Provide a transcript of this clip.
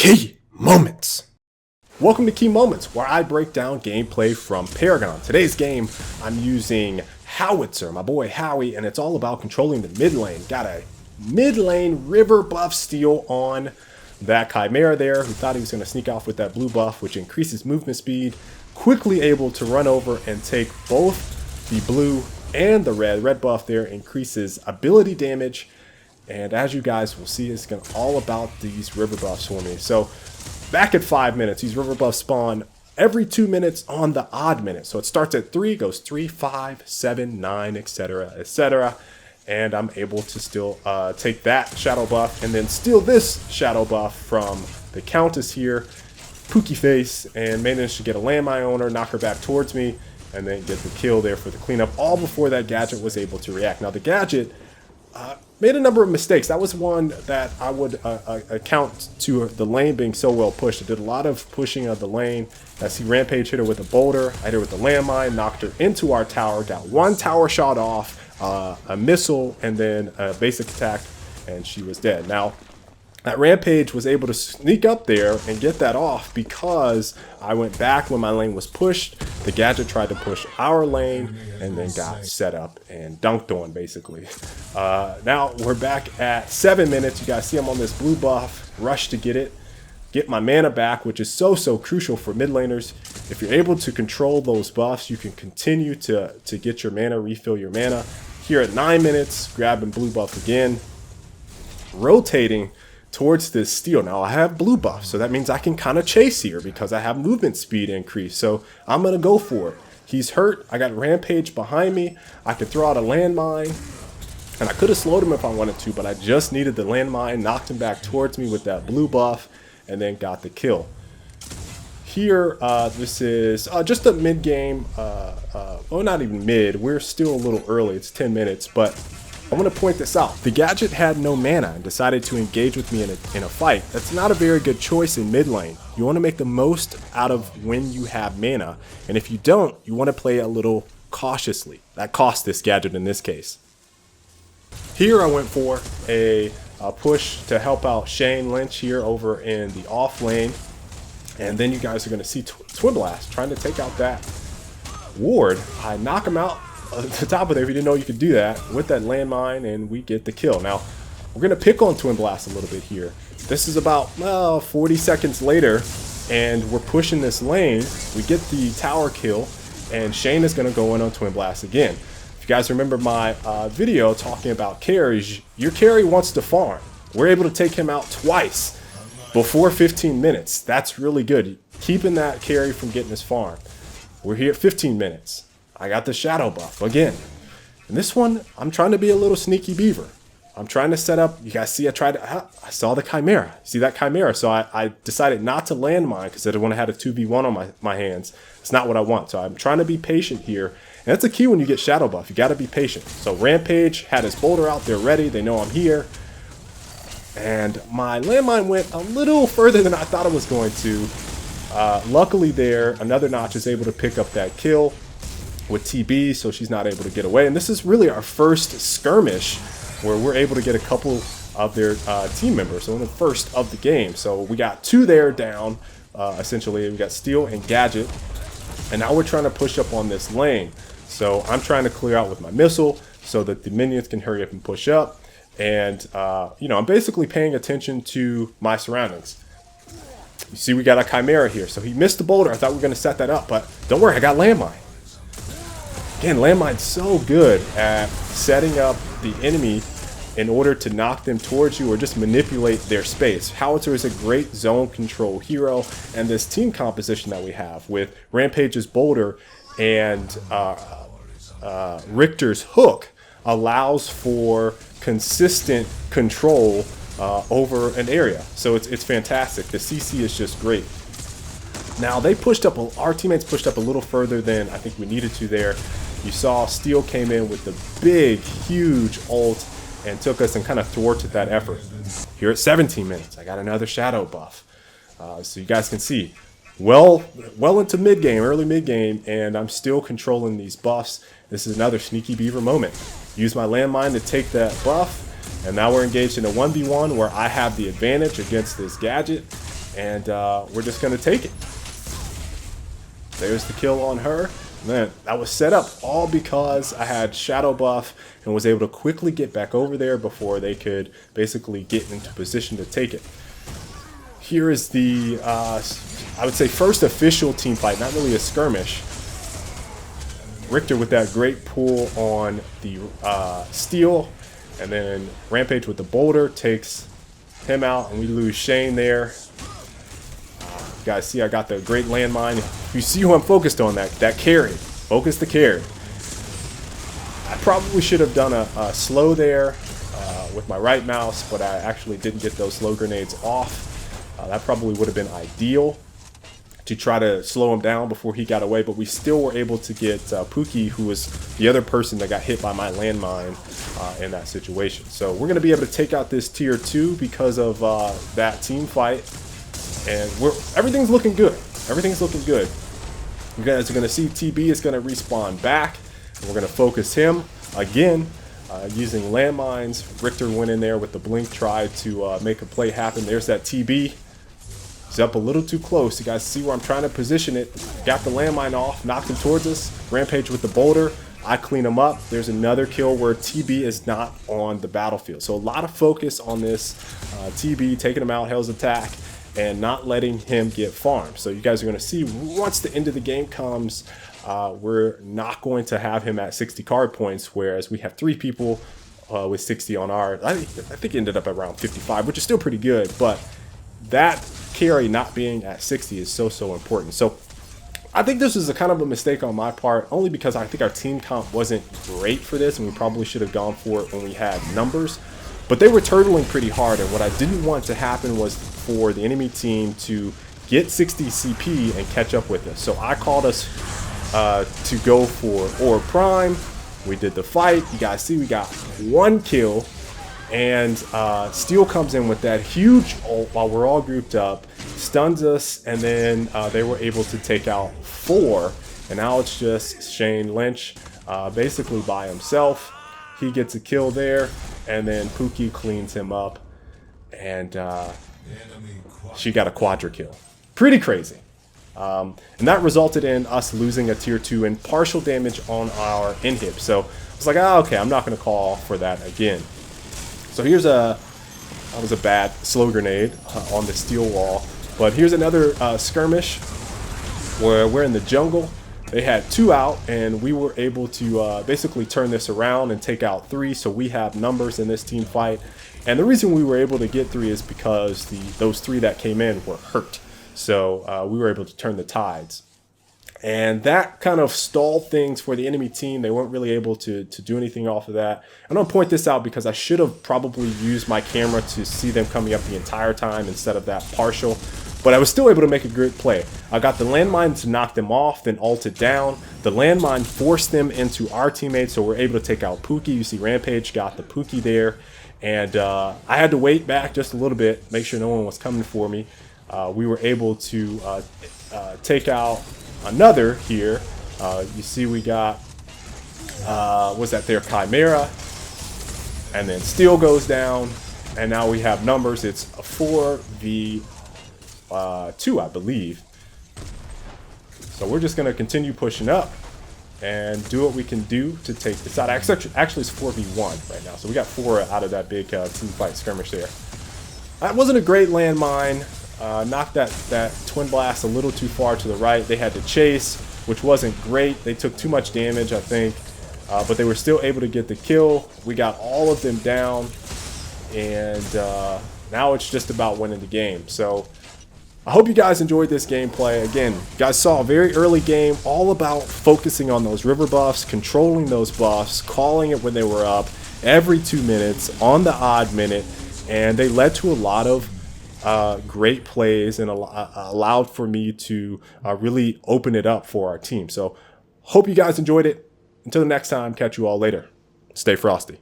Key Moments. Welcome to Key Moments, where I break down gameplay from Paragon. Today's game, I'm using Howitzer, my boy Howie, and it's all about controlling the mid lane. Got a mid lane river buff steal on that Chimera there, who thought he was going to sneak off with that blue buff, which increases movement speed. Quickly able to run over and take both the blue and the red buff there, increases ability damage. And as you guys will see, it's all about these river buffs for me. So back at 5 minutes, these river buffs spawn every 2 minutes on the odd minute. So it starts at 3, goes 3, 5, 7, 9, etc., etc. And I'm able to still take that shadow buff and then steal this shadow buff from the Countess here, Pookie Face, and manage to get a landmine owner, knock her back towards me, and then get the kill there for the cleanup, all before that gadget was able to react. Now the gadget made a number of mistakes. That was one that I would account to the lane being so well pushed. I did a lot of pushing of the lane. I see Rampage hit her with a boulder. I hit her with a landmine, knocked her into our tower, got one tower shot off, a missile, and then a basic attack, and she was dead. Now, that Rampage was able to sneak up there and get that off because I went back when my lane was pushed. The gadget tried to push our lane and then got set up and dunked on, basically. Now we're back at 7 minutes. You guys see I'm on this blue buff. Rush to get it. Get my mana back, which is so crucial for mid laners. If you're able to control those buffs, you can continue to get your mana, refill your mana. Here at 9 minutes, grabbing blue buff again. Rotating towards this steal. Now I have blue buff, so that means I can kind of chase here because I have movement speed increase. So I'm gonna go for it. He's hurt. I got Rampage behind me. I could throw out a landmine, and I could have slowed him if I wanted to, but I just needed the landmine, knocked him back towards me with that blue buff, and then got the kill. Here, this is just a mid game. Well, not even mid. We're still a little early. It's 10 minutes, but I want to point this out. The gadget had no mana and decided to engage with me in a fight. That's not a very good choice in mid lane. You want to make the most out of when you have mana, and if you don't, you want to play a little cautiously. That cost this gadget in this case. Here I went for a push to help out Shane Lynch here over in the off lane, and then you guys are going to see Twin Blast trying to take out that ward. I knock him out at the top of there, if you didn't know you could do that, with that landmine, and we get the kill. Now, we're going to pick on Twin Blast a little bit here. This is about 40 seconds later, and we're pushing this lane. We get the tower kill, and Shane is going to go in on Twin Blast again. If you guys remember my video talking about carries, your carry wants to farm. We're able to take him out twice before 15 minutes. That's really good, keeping that carry from getting his farm. We're here at 15 minutes. I got the shadow buff again. And this one, I'm trying to be a little sneaky beaver. I'm trying to set up, you guys see I saw the Chimera. See that Chimera? So I decided not to landmine because I didn't want to have a 2v1 on my hands. It's not what I want. So I'm trying to be patient here. And that's a key when you get shadow buff. You got to be patient. So Rampage had his boulder out there ready. They know I'm here. And my landmine went a little further than I thought it was going to. Luckily there, another Notch is able to pick up that kill with TB, so she's not able to get away. And this is really our first skirmish where we're able to get a couple of their team members, so in the first of the game. So we got 2 there down, essentially. We got Steel and Gadget, and now we're trying to push up on this lane. So I'm trying to clear out with my missile so that the minions can hurry up and push up. And, you know, I'm basically paying attention to my surroundings. You see we got a Chimera here, so he missed the boulder. I thought we were going to set that up, but don't worry, I got landmine. Again, landmine's so good at setting up the enemy in order to knock them towards you or just manipulate their space. Howitzer is a great zone control hero, and this team composition that we have with Rampage's boulder and Richter's hook allows for consistent control over an area. So it's fantastic. The CC is just great. Now they pushed up, our teammates pushed up a little further than I think we needed to there. You saw Steel came in with the big, huge ult and took us and kind of thwarted that effort. Here at 17 minutes, I got another shadow buff. So you guys can see, well into mid game, early mid game, and I'm still controlling these buffs. This is another sneaky beaver moment. Use my landmine to take that buff, and now we're engaged in a 1v1 where I have the advantage against this gadget. and we're just going to take it. There's the kill on her. Man, that was set up all because I had shadow buff and was able to quickly get back over there before they could basically get into position to take it. Here is the, I would say, first official team fight, not really a skirmish. Richter with that great pull on the steel, and then Rampage with the boulder takes him out, and we lose Shane there. You guys see I got the great landmine. You see who I'm focused on, that carry. Focus the carry. I probably should have done a slow there with my right mouse, but I actually didn't get those slow grenades off. That probably would have been ideal to try to slow him down before he got away, but we still were able to get Pookie, who was the other person that got hit by my landmine in that situation. So we're going to be able to take out this tier 2 because of that team fight, and everything's looking good. Everything's looking good. You guys are going to see TB is going to respawn back, and we're going to focus him again using landmines. Richter went in there with the blink, tried to make a play happen. There's that TB. He's up a little too close. You guys see where I'm trying to position it. Got the landmine off, knocked him towards us. Rampage with the boulder. I clean him up. There's another kill where TB is not on the battlefield. So a lot of focus on this TB, taking him out, Hell's Attack, and not letting him get farmed. So you guys are going to see once the end of the game comes, we're not going to have him at 60 card points, whereas we have 3 people with 60 on ours. I think it ended up around 55, which is still pretty good, but that carry not being at 60 is so important. So I think this is a kind of a mistake on my part, only because I think our team comp wasn't great for this, and we probably should have gone for it when we had numbers. But they were turtling pretty hard, and what I didn't want to happen was for the enemy team to get 60 CP and catch up with us. So I called us to go for Orb Prime. We did the fight. You guys see we got 1 kill, and Steel comes in with that huge ult while we're all grouped up, stuns us, and then they were able to take out 4. And now it's just Shane Lynch basically by himself. He gets a kill there, and then Pookie cleans him up, and she got a quadra kill. Pretty crazy. And that resulted in us losing a tier 2 and partial damage on our inhib. So I was like, okay, I'm not going to call for that again. So that was a bad slow grenade on the steel wall. But here's another skirmish where we're in the jungle. They had 2 out, and we were able to basically turn this around and take out 3. So we have numbers in this team fight. And the reason we were able to get 3 is because those 3 that came in were hurt. So we were able to turn the tides. And that kind of stalled things for the enemy team. They weren't really able to do anything off of that. I'm going to point this out because I should have probably used my camera to see them coming up the entire time instead of that partial. But I was still able to make a great play. I got the landmine to knock them off, then ulted down. The landmine forced them into our teammates, so we're able to take out Pookie. You see Rampage got the Pookie there. And I had to wait back just a little bit, make sure no one was coming for me. We were able to take out another here. You see we got, was that their Chimera? And then Steel goes down. And now we have numbers. It's a 4v2, I believe. So we're just going to continue pushing up and do what we can do to take this out. Actually, it's 4v1 right now. So we got 4 out of that big team fight skirmish there. That wasn't a great landmine. Knocked that Twin Blast a little too far to the right. They had to chase, which wasn't great. They took too much damage, I think. But they were still able to get the kill. We got all of them down. And now it's just about winning the game. So I hope you guys enjoyed this gameplay. Again, you guys saw a very early game, all about focusing on those river buffs, controlling those buffs, calling it when they were up every 2 minutes on the odd minute. And they led to a lot of great plays and allowed for me to really open it up for our team. So hope you guys enjoyed it. Until the next time, catch you all later. Stay frosty.